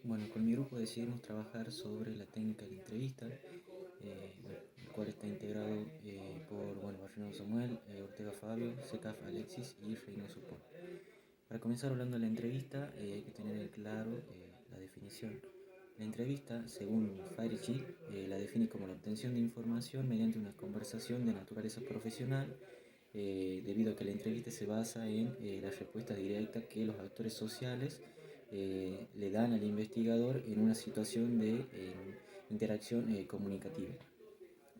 Bueno, con mi grupo decidimos trabajar sobre la técnica de entrevista, el cual está integrado por Barreno Samuel, Ortega Fabio, Secaf Alexis y Reynoso Paul. Para comenzar hablando de la entrevista, hay que tener en claro la definición. La entrevista, según Farichi, la define como la obtención de información mediante una conversación de naturaleza profesional, debido a que la entrevista se basa en la respuesta directa que los actores sociales le dan al investigador en una situación de interacción comunicativa.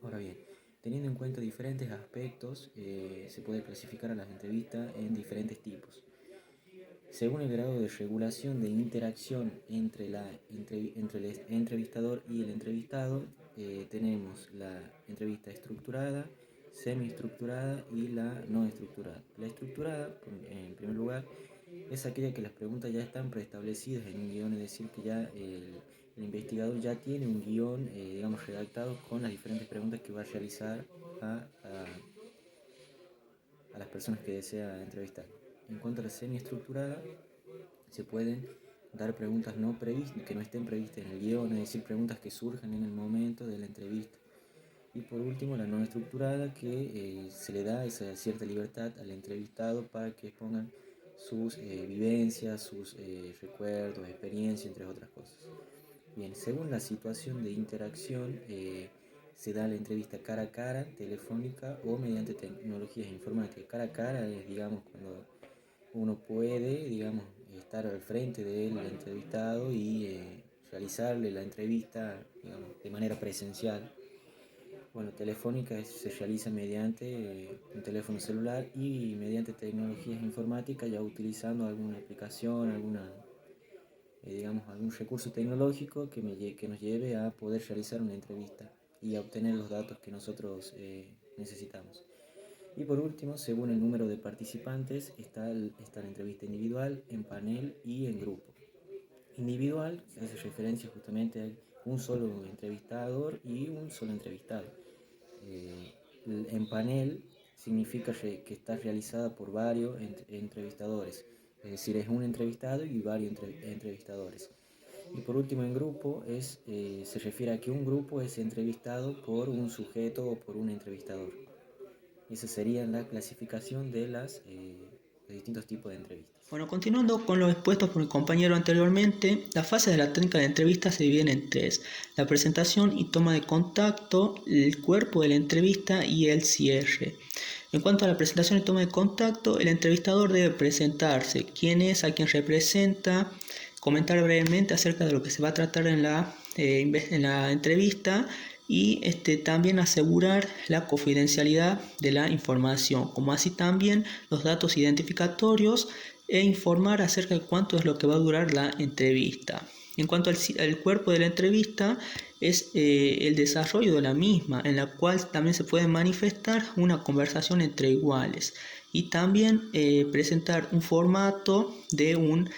Ahora bien, teniendo en cuenta diferentes aspectos, se puede clasificar a las entrevistas en diferentes tipos. Según el grado de regulación de interacción entre el entrevistador y el entrevistado, tenemos la entrevista estructurada, semiestructurada y la no estructurada. La estructurada, en primer lugar, es aquella que las preguntas ya están preestablecidas en un guión, es decir, que ya el investigador ya tiene un guión, digamos, redactado con las diferentes preguntas que va a realizar a las personas que desea entrevistar. En cuanto a la semiestructurada, se pueden dar preguntas que no estén previstas en el guión, es decir, preguntas que surjan en el momento de la entrevista. Y por último, la no estructurada, que se le da esa cierta libertad al entrevistado para que expongan sus vivencias, sus recuerdos, experiencias, entre otras cosas. Bien, según la situación de interacción, se da la entrevista cara a cara, telefónica o mediante tecnologías informáticas. Cara a cara es, digamos, cuando uno puede, digamos, estar al frente del entrevistado y realizarle la entrevista, digamos, de manera presencial. Bueno, telefónica se realiza mediante un teléfono celular y mediante tecnologías informáticas, ya utilizando alguna aplicación, digamos, algún recurso tecnológico que nos lleve a poder realizar una entrevista y a obtener los datos que nosotros necesitamos. Y por último, según el número de participantes, está la entrevista individual, en panel y en grupo. Individual hace referencia justamente a un solo entrevistador y un solo entrevistado. Eh, en panel significa que está realizada por varios entrevistadores, es decir, es un entrevistado y varios entrevistadores. Y por último, en grupo se refiere a que un grupo es entrevistado por un sujeto o por un entrevistador. Esa sería la clasificación de los distintos tipos de entrevistas. Bueno, continuando con lo expuesto por mi compañero anteriormente, las fases de la técnica de entrevista se dividen en tres: la presentación y toma de contacto, el cuerpo de la entrevista y el cierre. En cuanto a la presentación y toma de contacto, el entrevistador debe presentarse, quién es, a quién representa, comentar brevemente acerca de lo que se va a tratar en la entrevista y también asegurar la confidencialidad de la información, como así también los datos identificatorios e informar acerca de cuánto es lo que va a durar la entrevista. En cuanto al cuerpo de la entrevista, es el desarrollo de la misma, en la cual también se puede manifestar una conversación entre iguales y también presentar un formato de un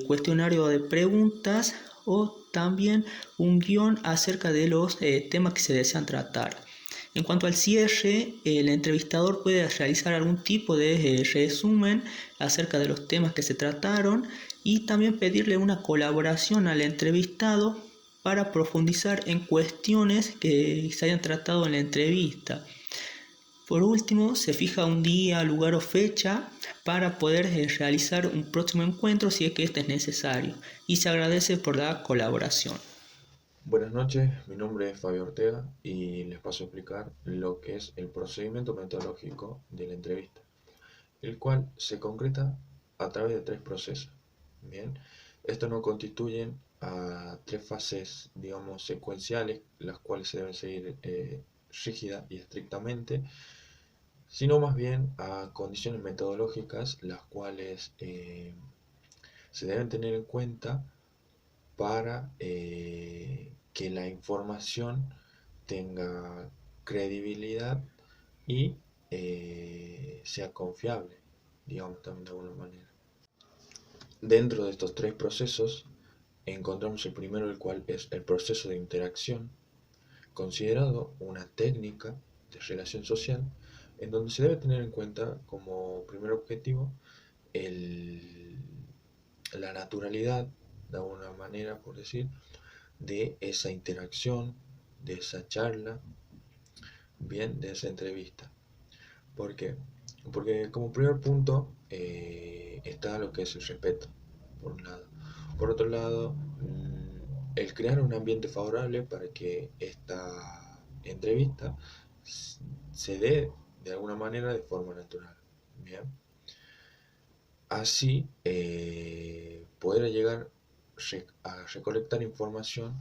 cuestionario de preguntas o también un guión acerca de los temas que se desean tratar. En cuanto al cierre, el entrevistador puede realizar algún tipo de resumen acerca de los temas que se trataron y también pedirle una colaboración al entrevistado para profundizar en cuestiones que se hayan tratado en la entrevista. Por último, se fija un día, lugar o fecha para poder realizar un próximo encuentro si es que este es necesario, y se agradece por la colaboración. Buenas noches, mi nombre es Fabio Ortega y les paso a explicar lo que es el procedimiento metodológico de la entrevista, el cual se concreta a través de tres procesos. Bien, esto no constituyen a tres fases, digamos, secuenciales, las cuales se deben seguir rígida y estrictamente, sino más bien a condiciones metodológicas, las cuales se deben tener en cuenta para que la información tenga credibilidad y sea confiable, digamos también de alguna manera. Dentro de estos tres procesos encontramos el primero, el cual es el proceso de interacción, considerado una técnica de relación social en donde se debe tener en cuenta como primer objetivo el, la naturalidad de alguna manera, por decir, de esa interacción, de esa charla, bien, de esa entrevista. ¿Por qué? Porque como primer punto está lo que es el respeto, por un lado. Por otro lado, el crear un ambiente favorable para que esta entrevista se dé de alguna manera de forma natural. Bien. Así poder llegar a recolectar información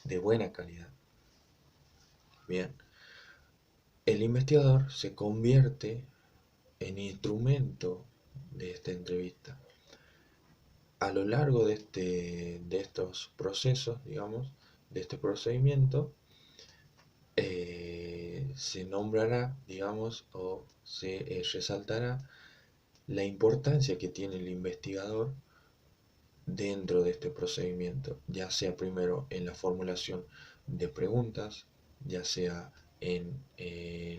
de buena calidad. Bien. El investigador se convierte en instrumento de esta entrevista. A lo largo de estos procesos, digamos, de este procedimiento, se nombrará, digamos, o se resaltará la importancia que tiene el investigador dentro de este procedimiento, ya sea primero en la formulación de preguntas, ya sea en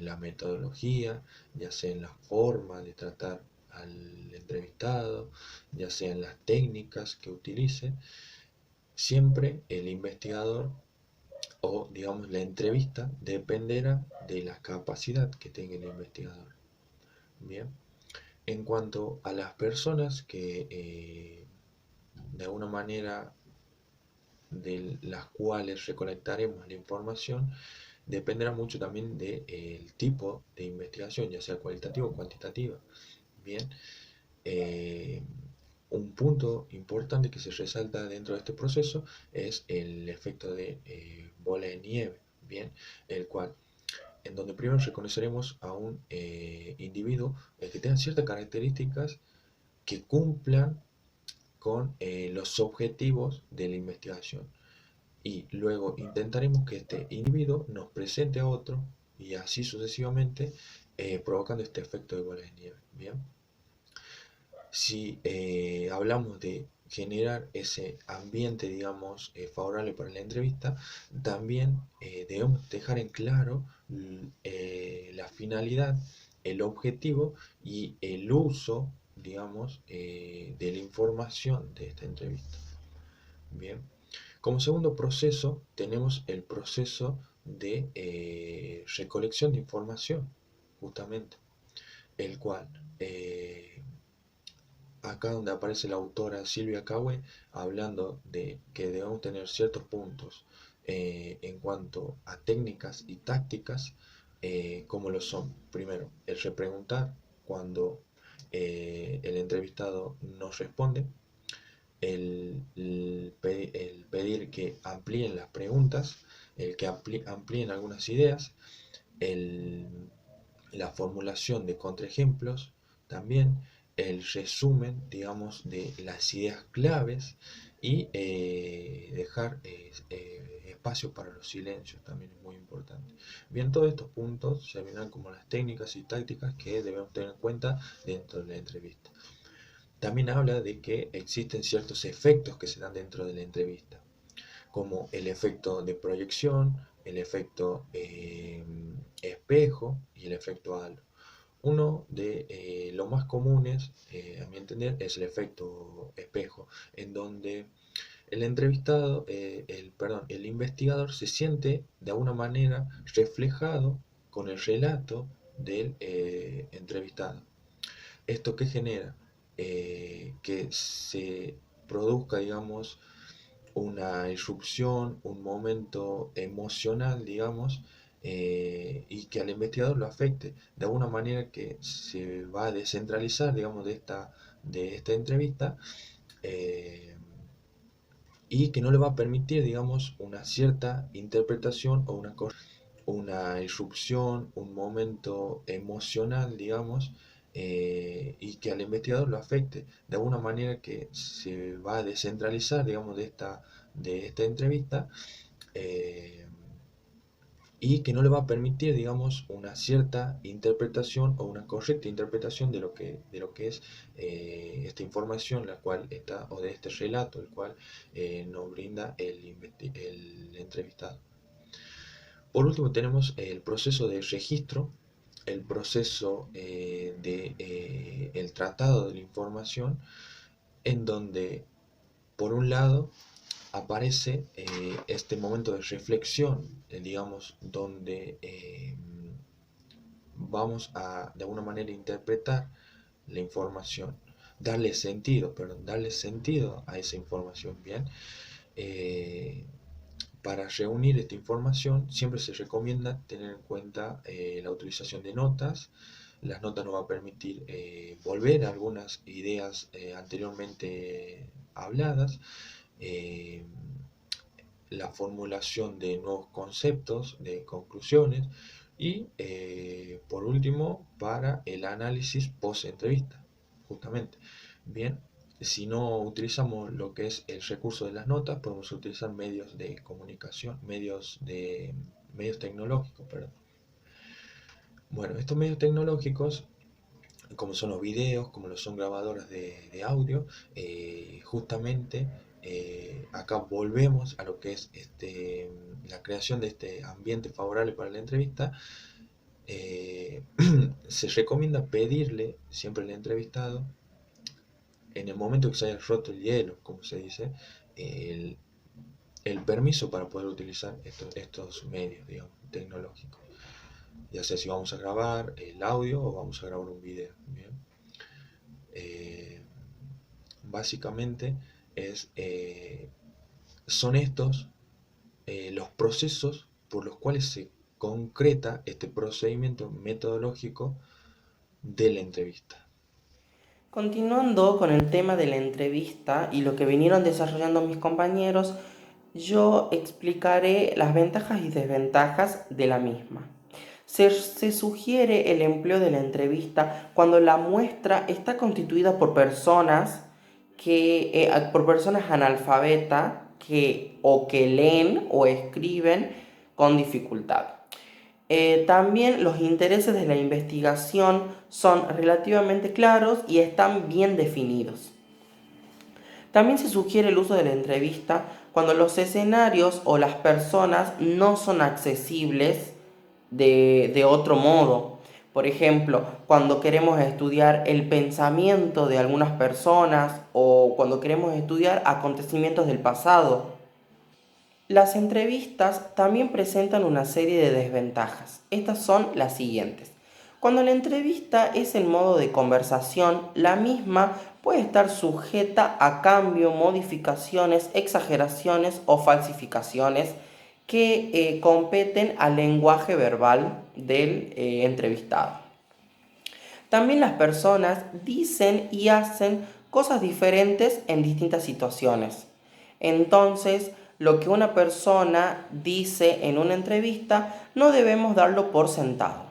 la metodología, ya sea en la forma de tratar al entrevistado, ya sea en las técnicas que utilice, siempre el investigador o digamos la entrevista dependerá de la capacidad que tenga el investigador. Bien, en cuanto a las personas que de alguna manera de las cuales recolectaremos la información, dependerá mucho también del tipo de investigación, ya sea cualitativa o cuantitativa. Bien, eh, un punto importante que se resalta dentro de este proceso es el efecto de bola de nieve, bien, el cual en donde primero reconoceremos a un individuo que tenga ciertas características que cumplan con los objetivos de la investigación y luego intentaremos que este individuo nos presente a otro y así sucesivamente provocando este efecto de bola de nieve. Bien, si hablamos de generar ese ambiente, digamos, favorable para la entrevista, también debemos dejar en claro la finalidad, el objetivo y el uso, digamos, de la información de esta entrevista. Bien, como segundo proceso tenemos el proceso de recolección de información, justamente, el cual acá donde aparece la autora Silvia Cahue hablando de que debemos tener ciertos puntos en cuanto a técnicas y tácticas, como lo son, primero, el repreguntar cuando el entrevistado nos responde, el pedir que amplíen las preguntas, el que amplíen algunas ideas, el, la formulación de contraejemplos, también el resumen, digamos, de las ideas claves y dejar espacio para los silencios también es muy importante. Bien, todos estos puntos se verán como las técnicas y tácticas que debemos tener en cuenta dentro de la entrevista. También habla de que existen ciertos efectos que se dan dentro de la entrevista, como el efecto de proyección, el efecto espejo y el efecto halo. Uno de los más comunes, a mi entender, es el efecto espejo, en donde el entrevistado, el investigador se siente de alguna manera reflejado con el relato del entrevistado. ¿Esto qué genera? Que se produzca, digamos, una irrupción, un momento emocional, digamos, y que al investigador lo afecte de alguna manera que se va a descentralizar, digamos, de esta entrevista, eh, y que no le va a permitir, digamos, una cierta interpretación o una irrupción, un momento emocional, digamos, y que al investigador lo afecte de alguna manera que se va a descentralizar, digamos, de esta entrevista, eh, y que no le va a permitir, digamos, una cierta interpretación o una correcta interpretación de lo que es esta información, la cual está, o de este relato, el cual nos brinda el entrevistado. Por último tenemos el proceso de registro, el proceso de el tratado de la información, en donde por un lado, aparece este momento de reflexión, digamos, donde vamos a, de alguna manera, interpretar la información, darle sentido a esa información, ¿bien? Para reunir esta información siempre se recomienda tener en cuenta la utilización de notas. Las notas nos va a permitir volver a algunas ideas anteriormente habladas, eh, la formulación de nuevos conceptos, de conclusiones y por último para el análisis post entrevista, justamente. Bien, si no utilizamos lo que es el recurso de las notas, podemos utilizar medios de comunicación, medios tecnológicos, perdón. Bueno, estos medios tecnológicos, como son los videos, como lo son grabadoras de audio, justamente acá volvemos a lo que es la creación de este ambiente favorable para la entrevista. Se recomienda pedirle siempre al entrevistado, en el momento que se haya roto el hielo, como se dice, el, el permiso para poder utilizar estos medios, digamos, tecnológicos. Ya sea si vamos a grabar el audio o vamos a grabar un video. ¿Bien? Básicamente son estos los procesos por los cuales se concreta este procedimiento metodológico de la entrevista. Continuando con el tema de la entrevista y lo que vinieron desarrollando mis compañeros, yo explicaré las ventajas y desventajas de la misma. Se sugiere el empleo de la entrevista cuando la muestra está constituida por personas analfabetas que leen o escriben con dificultad. También los intereses de la investigación son relativamente claros y están bien definidos. También se sugiere el uso de la entrevista cuando los escenarios o las personas no son accesibles de otro modo. Por ejemplo, cuando queremos estudiar el pensamiento de algunas personas o cuando queremos estudiar acontecimientos del pasado. Las entrevistas también presentan una serie de desventajas. Estas son las siguientes. Cuando la entrevista es en modo de conversación, la misma puede estar sujeta a cambio, modificaciones, exageraciones o falsificaciones que competen al lenguaje verbal del entrevistado. También las personas dicen y hacen cosas diferentes en distintas situaciones. Entonces, lo que una persona dice en una entrevista no debemos darlo por sentado.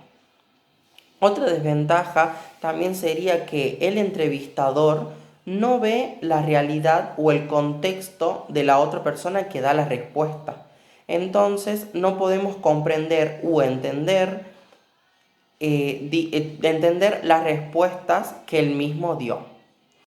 Otra desventaja también sería que el entrevistador no ve la realidad o el contexto de la otra persona que da la respuesta. Entonces no podemos comprender o entender las respuestas que él mismo dio.